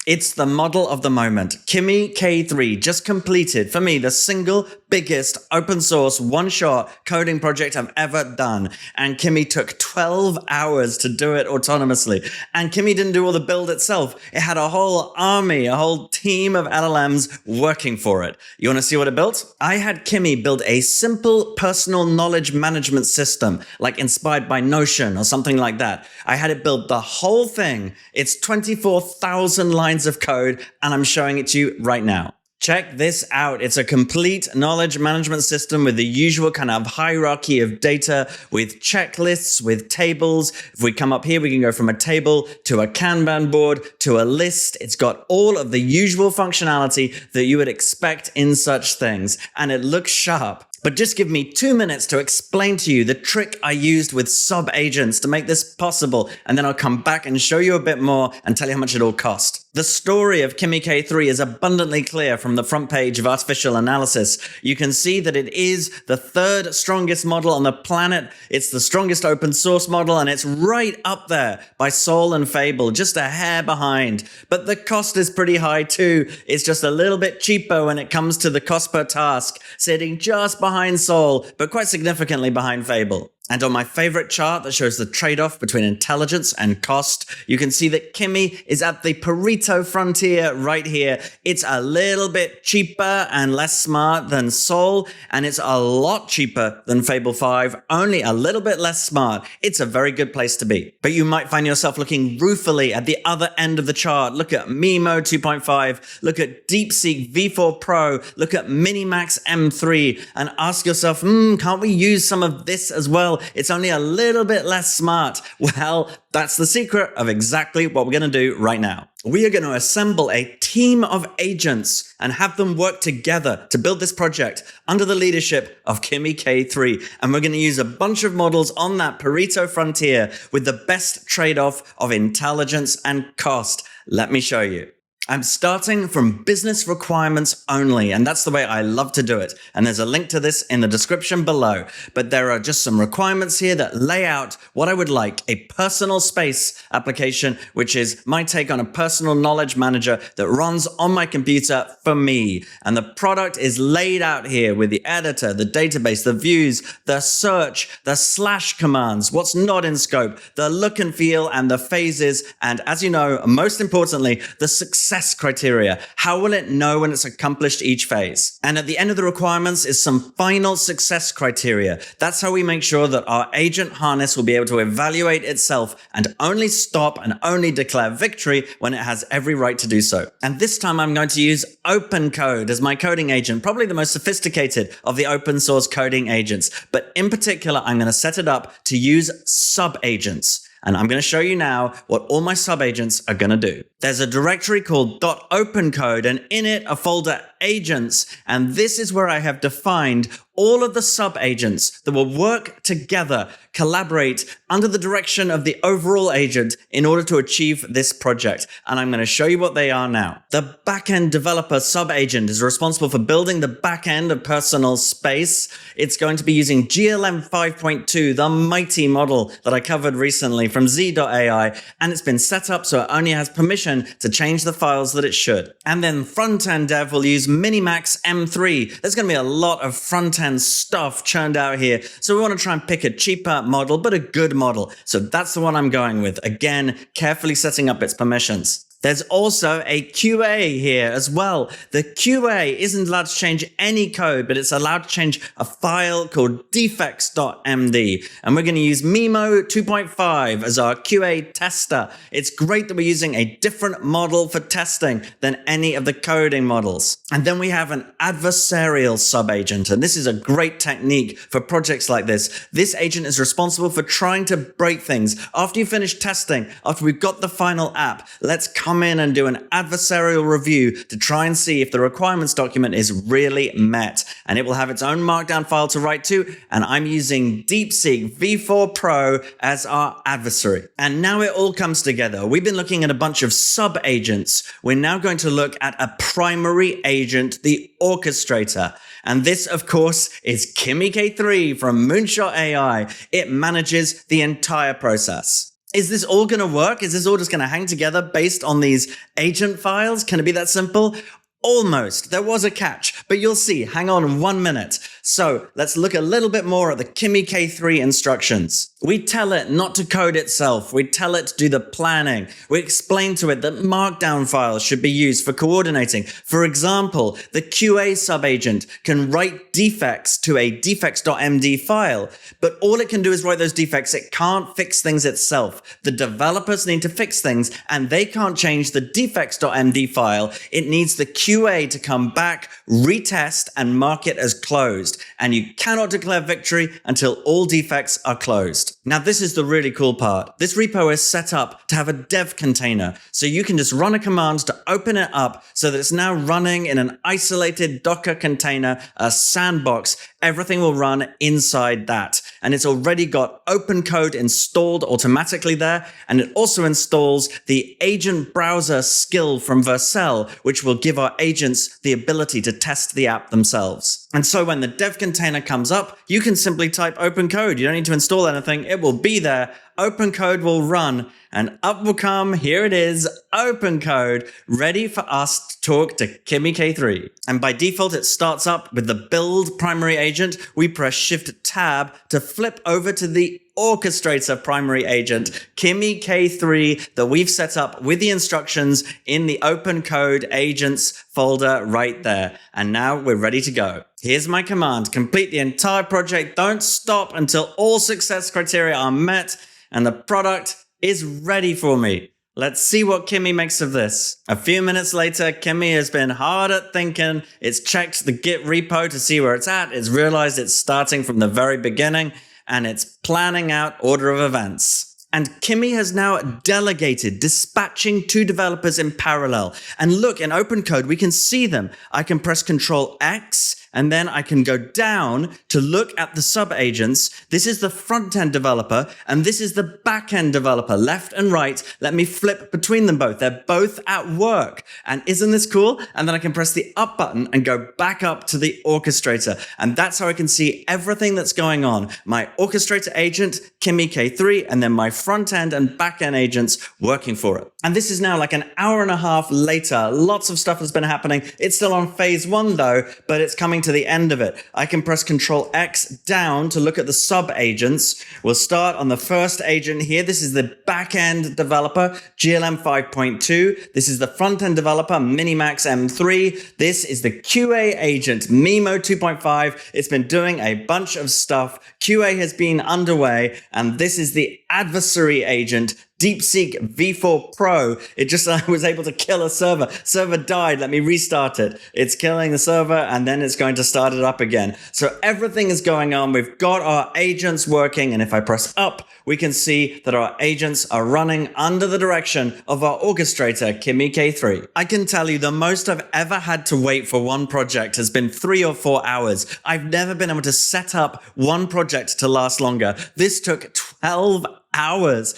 It's the model of the moment. Kimi K3 just completed, for me, the single biggest open source one-shot coding project I've ever done. And Kimi took 12 hours to do it autonomously. And Kimi didn't do all the build itself. It had a whole army, a whole team of LLMs working for it. You want to see what it built? I had Kimi build a simple personal knowledge management system, like inspired by Notion or something like that. I had it build the whole thing. It's 24,000 lines of code, and I'm showing it to you right now. Check this out. It's a complete knowledge management system with the usual kind of hierarchy of data, with checklists, with tables. If we come up here, we can go from a table to a Kanban board to a list. It's got all of the usual functionality that you would expect in such things, and it looks sharp. But just give me 2 minutes to explain to you the trick I used with sub-agents to make this possible, and then I'll come back and show you a bit more and tell you how much it all cost. The story of Kimi K3 is abundantly clear from the front page of Artificial Analysis. You can see that it is the third strongest model on the planet. It's the strongest open source model, and it's right up there by Sol and Fable, just a hair behind. But the cost is pretty high too. It's just a little bit cheaper when it comes to the cost per task, sitting just behind Sol, but quite significantly behind Fable. And on my favorite chart that shows the trade-off between intelligence and cost, you can see that Kimi is at the Pareto frontier right here. It's a little bit cheaper and less smart than Sol, and it's a lot cheaper than Fable 5, only a little bit less smart. It's a very good place to be. But you might find yourself looking ruefully at the other end of the chart. Look at MiMo 2.5, look at DeepSeek V4 Pro, look at MiniMax M3, and ask yourself, can't we use some of this as well? It's only a little bit less smart. Well, that's the secret of exactly what we're going to do right now. We are going to assemble a team of agents and have them work together to build this project under the leadership of Kimi K3. And we're going to use a bunch of models on that Pareto frontier with the best trade-off of intelligence and cost. Let me show you. I'm starting from business requirements only, and that's the way I love to do it. And there's a link to this in the description below. But there are just some requirements here that lay out what I would like: a personal space application, which is my take on a personal knowledge manager that runs on my computer for me. And the product is laid out here with the editor, the database, the views, the search, the slash commands, what's not in scope, the look and feel, and the phases. And as you know, most importantly, the success criteria. How will it know when it's accomplished each phase? And at the end of the requirements is some final success criteria. That's how we make sure that our agent harness will be able to evaluate itself and only stop and only declare victory when it has every right to do so. And this time I'm going to use OpenCode as my coding agent, probably the most sophisticated of the open source coding agents. But in particular, I'm going to set it up to use sub-agents. And I'm going to show you now what all my sub-agents are going to do. There's a directory called .opencode, and in it a folder agents. And this is where I have defined all of the sub-agents that will work together, collaborate under the direction of the overall agent in order to achieve this project. And I'm going to show you what they are now. The backend developer sub-agent is responsible for building the backend of Personal Space. It's going to be using GLM 5.2, the mighty model that I covered recently from Z.ai, and it's been set up so it only has permission to change the files that it should. And then front-end dev will use MiniMax M3. There's going to be a lot of front-end stuff churned out here, so we want to try and pick a cheaper model, but a good model. So that's the one I'm going with. Again, carefully setting up its permissions. There's also a QA here as well. The QA isn't allowed to change any code, but it's allowed to change a file called defects.md. And we're going to use MiMo 2.5 as our QA tester. It's great that we're using a different model for testing than any of the coding models. And then we have an adversarial sub-agent. And this is a great technique for projects like this. This agent is responsible for trying to break things. After you finish testing, after we've got the final app, let's come in and do an adversarial review to try and see if the requirements document is really met. And it will have its own markdown file to write to, and I'm using DeepSeek V4 Pro as our adversary. And now it all comes together. We've been looking at a bunch of sub-agents. We're now going to look at a primary agent, the orchestrator. And this, of course, is Kimi K3 from Moonshot AI. It manages the entire process. Is this all going to work? Is this all just going to hang together based on these agent files? Can it be that simple? Almost. There was a catch, but you'll see. Hang on 1 minute. So let's look a little bit more at the Kimi K3 instructions. We tell it not to code itself. We tell it to do the planning. We explain to it that markdown files should be used for coordinating. For example, the QA subagent can write defects to a defects.md file, but all it can do is write those defects. It can't fix things itself. The developers need to fix things, and they can't change the defects.md file. It needs the QA to come back, retest, and mark it as closed. And you cannot declare victory until all defects are closed. Now, this is the really cool part. This repo is set up to have a dev container. So you can just run a command to open it up so that it's now running in an isolated Docker container, a sandbox. Everything will run inside that. And it's already got OpenCode installed automatically there. And it also installs the agent browser skill from Vercel, which will give our agents the ability to test the app themselves. And so when the dev container comes up, you can simply type OpenCode. You don't need to install anything. It will be there. OpenCode will run, and up will come, here it is, OpenCode, ready for us to talk to Kimi K3. And by default, it starts up with the build primary agent. We press Shift-Tab to flip over to the orchestrator primary agent, Kimi K3, that we've set up with the instructions in the OpenCode agents folder right there. And now we're ready to go. Here's my command. Complete the entire project. Don't stop until all success criteria are met and the product is ready for me. Let's see what Kimi makes of this. A few minutes later, Kimi has been hard at thinking. It's checked the Git repo to see where it's at. It's realized it's starting from the very beginning, and it's planning out order of events. And Kimi has now delegated dispatching 2 developers in parallel. And look, in OpenCode, we can see them. I can press Control X, and then I can go down to look at the sub-agents. This is the front-end developer, and this is the back-end developer, left and right. Let me flip between them both. They're both at work. And isn't this cool? And then I can press the up button and go back up to the orchestrator. And that's how I can see everything that's going on. My orchestrator agent, Kimi K3, and then my front-end and back-end agents working for it. And this is now like an hour and a half later. Lots of stuff has been happening. It's still on phase 1 though, but it's coming to the end of it. I can press Control X down to look at the sub-agents. We'll start on the first agent here. This is the back-end developer, GLM 5.2. This is the front-end developer, MiniMax M3. This is the QA agent, MiMo 2.5. It's been doing a bunch of stuff. QA has been underway, and this is the adversary agent, DeepSeek V4 Pro. It just was able to kill a server. Server died. Let me restart it. It's killing the server, and then it's going to start it up again. So everything is going on. We've got our agents working, and if I press up, we can see that our agents are running under the direction of our orchestrator, Kimi K3. I can tell you the most I've ever had to wait for one project has been 3 or 4 hours. I've never been able to set up one project to last longer. This took 12 hours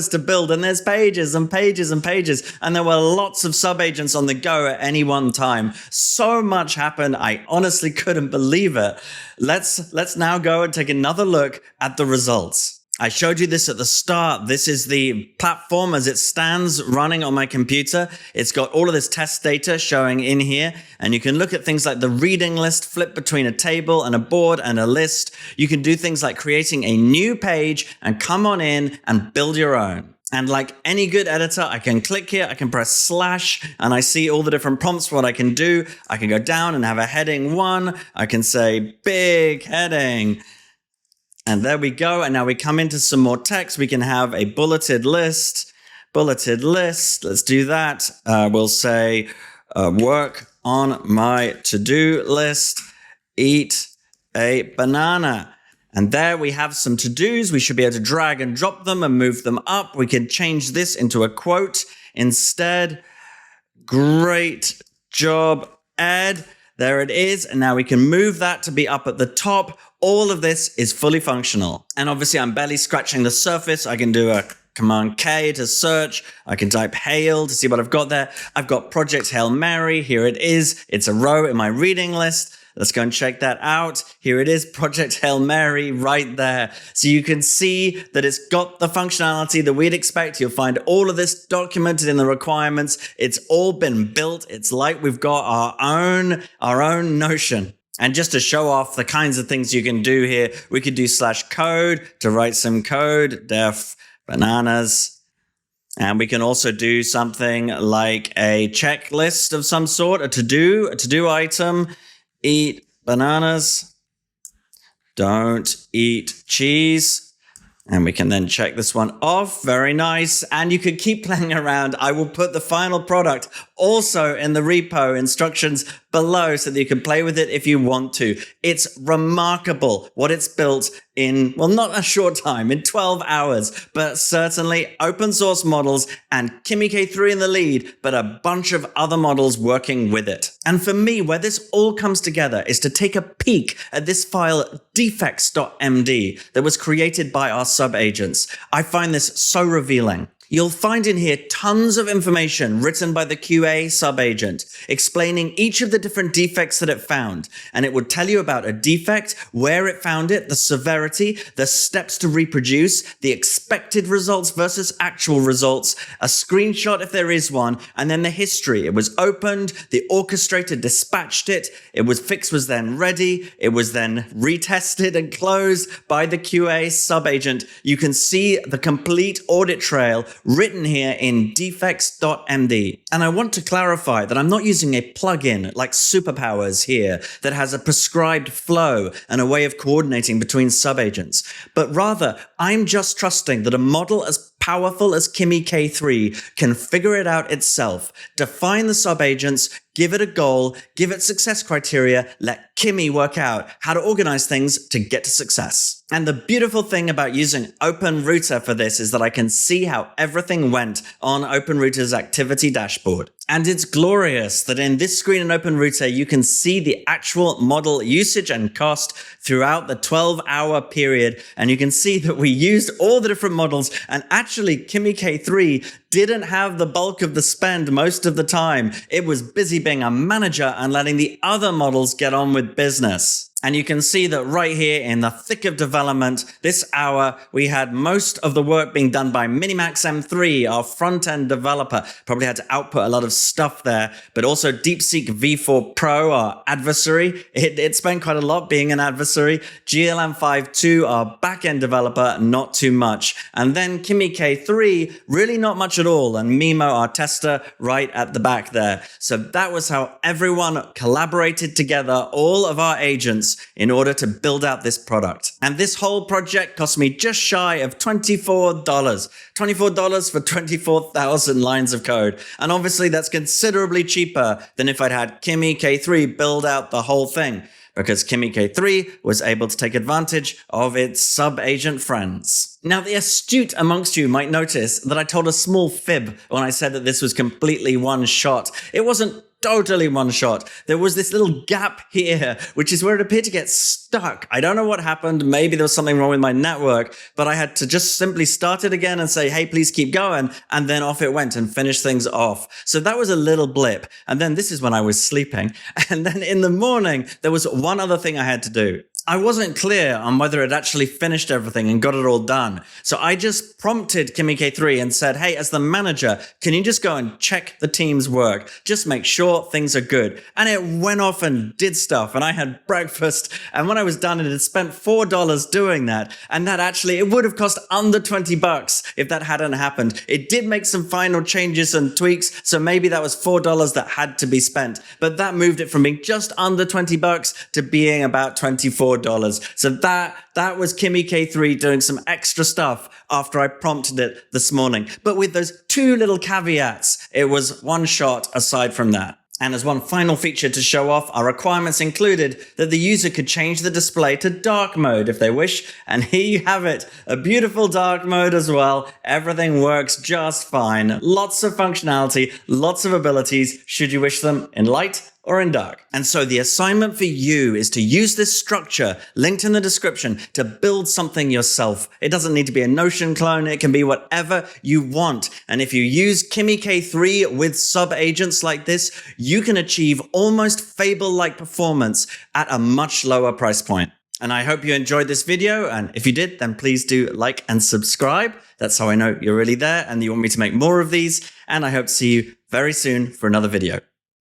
to build, and there's pages and pages and pages, and there were lots of sub-agents on the go at any one time. So much happened, I honestly couldn't believe it. Let's now go and take another look at the results. I showed you this at the start. This is the platform as it stands running on my computer. It's got all of this test data showing in here, and you can look at things like the reading list, flip between a table and a board and a list. You can do things like creating a new page and come on in and build your own. And like any good editor, I can click here, I can press slash, and I see all the different prompts for what I can do. I can go down and have a heading 1. I can say big heading. And there we go. And now we come into some more text. We can have a bulleted list. Let's do that. We'll say work on my to-do list. Eat a banana. And there we have some to-dos. We should be able to drag and drop them and move them up. We can change this into a quote instead. Great job, Ed. There it is. And now we can move that to be up at the top. All of this is fully functional. And obviously I'm barely scratching the surface. I can do a Command K to search. I can type Hail to see what I've got there. I've got Project Hail Mary. Here it is. It's a row in my reading list. Let's go and check that out. Here it is, Project Hail Mary right there. So you can see that it's got the functionality that we'd expect. You'll find all of this documented in the requirements. It's all been built. It's like we've got our own Notion. And just to show off the kinds of things you can do here, we could do /code to write some code, def bananas. And we can also do something like a checklist of some sort, a to-do item, eat bananas, don't eat cheese. And we can then check this one off. Very nice. And you could keep playing around. I will put the final product also in the repo instructions below so that you can play with it if you want to. It's remarkable what it's built in, well, not a short time, in 12 hours, but certainly open source models and Kimi K3 in the lead, but a bunch of other models working with it. And for me, where this all comes together is to take a peek at this file defects.md that was created by our sub-agents. I find this so revealing. You'll find in here tons of information written by the QA sub-agent explaining each of the different defects that it found. And it would tell you about a defect, where it found it, the severity, the steps to reproduce, the expected results versus actual results, a screenshot if there is one, and then the history. It was opened, the orchestrator dispatched it, fix was then ready, it was then retested and closed by the QA sub-agent. You can see the complete audit trail written here in defects.md. And I want to clarify that I'm not using a plugin like Superpowers here that has a prescribed flow and a way of coordinating between sub-agents, but rather I'm just trusting that a model as powerful as Kimi K3 can figure it out itself, define the sub-agents, give it a goal, give it success criteria, let Kimi work out how to organize things to get to success. And the beautiful thing about using OpenRouter for this is that I can see how everything went on OpenRouter's activity dashboard. And it's glorious that in this screen in OpenRouter, you can see the actual model usage and cost throughout the 12-hour period. And you can see that we used all the different models, and actually Kimi K3 didn't have the bulk of the spend most of the time. It was busy being a manager and letting the other models get on with business. And you can see that right here in the thick of development, this hour, we had most of the work being done by MiniMax M3, our front-end developer. Probably had to output a lot of stuff there, but also DeepSeek V4 Pro, our adversary. It spent quite a lot being an adversary. GLM52, our backend developer, not too much. And then Kimi K3, really not much at all. And MiMo, our tester, right at the back there. So that was how everyone collaborated together, all of our agents, in order to build out this product. And this whole project cost me just shy of $24. $24 for 24,000 lines of code. And obviously that's considerably cheaper than if I'd had Kimi K3 build out the whole thing, because Kimi K3 was able to take advantage of its sub-agent friends. Now, the astute amongst you might notice that I told a small fib when I said that this was completely one shot. It wasn't totally one shot. There was this little gap here, which is where it appeared to get stuck. I don't know what happened. Maybe there was something wrong with my network, but I had to just simply start it again and say, hey, please keep going. And then off it went and finished things off. So that was a little blip. And then this is when I was sleeping. And then in the morning, there was one other thing I had to do. I wasn't clear on whether it actually finished everything and got it all done. So I just prompted Kimi K3 and said, hey, as the manager, can you just go and check the team's work? Just make sure things are good. And it went off and did stuff. And I had breakfast. And when I was done, it had spent $4 doing that. And that actually, it would have cost under $20 if that hadn't happened. It did make some final changes and tweaks. So maybe that was $4 that had to be spent. But that moved it from being just under $20 to being about $24. So that was Kimi K3 doing some extra stuff after I prompted it this morning. But with those two little caveats, it was one shot aside from that. And as one final feature to show off, our requirements included that the user could change the display to dark mode if they wish. And here you have it, a beautiful dark mode as well. Everything works just fine. Lots of functionality, lots of abilities, should you wish them in light or in dark. And so the assignment for you is to use this structure linked in the description to build something yourself. It doesn't need to be a Notion clone. It can be whatever you want. And if you use Kimi K3 with sub-agents like this, you can achieve almost Fable-like performance at a much lower price point. And I hope you enjoyed this video. And if you did, then please do like and subscribe. That's how I know you're really there and you want me to make more of these. And I hope to see you very soon for another video.